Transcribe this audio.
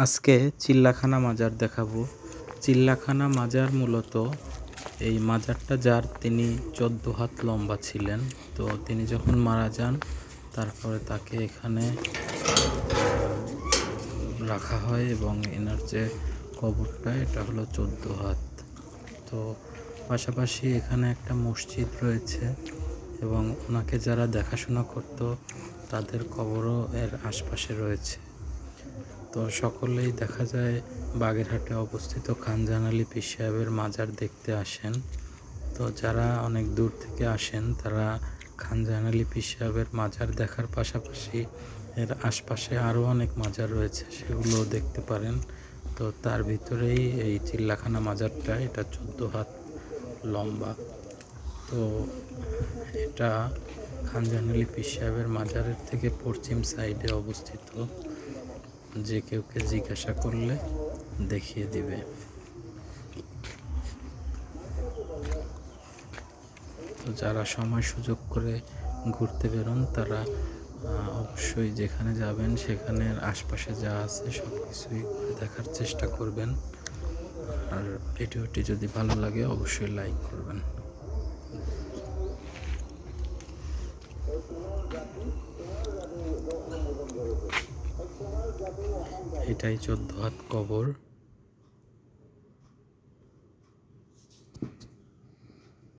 আজকে চিল্লাখানা মাজার দেখাবো। চিল্লাখানা মাজার মূলত এই মাজারটা যার তিনি 14 হাত লম্বা ছিলেন। তো তিনি যখন মারা যান তারপরে তাকে এখানে রাখা হয় এবং এনার যে কবরটা এটা হলো 14 হাত। তো পাশাপাশি এখানে একটা মসজিদ রয়েছে এবং ওনাকে যারা দেখাশোনা করত তাদের কবরও এর আশপাশে রয়েছে। তো সকলেই দেখা যায় বাগেরহাটে অবস্থিত খানজাহান আলী পীর সাহেবের মাজার দেখতে আসেন। তো যারা অনেক দূর থেকে আসেন তারা খানজাহান আলী পীর সাহেবের মাজার দেখার পাশাপাশি এর আশপাশে আরও অনেক মাজার রয়েছে, সেগুলো দেখতে পারেন। তো তার ভিতরেই এই চিল্লাখানা মাজারটা, এটা 14 হাত লম্বা। তো এটা খানজাহান আলী পীর সাহেবের মাজারের থেকে পশ্চিম সাইডে অবস্থিত। যে কেউকে জিজ্ঞাসা করলে দেখিয়ে দিবে। তো যারা সময় সুযোগ করে ঘুরতে বেরোন তারা অবশ্যই যেখানে যাবেন সেখানের আশপাশে যা আছে সব কিছুই দেখার চেষ্টা করবেন। আর ভিডিওটি যদি ভালো লাগে অবশ্যই লাইক করবেন। এটাই 14 হাত কবর।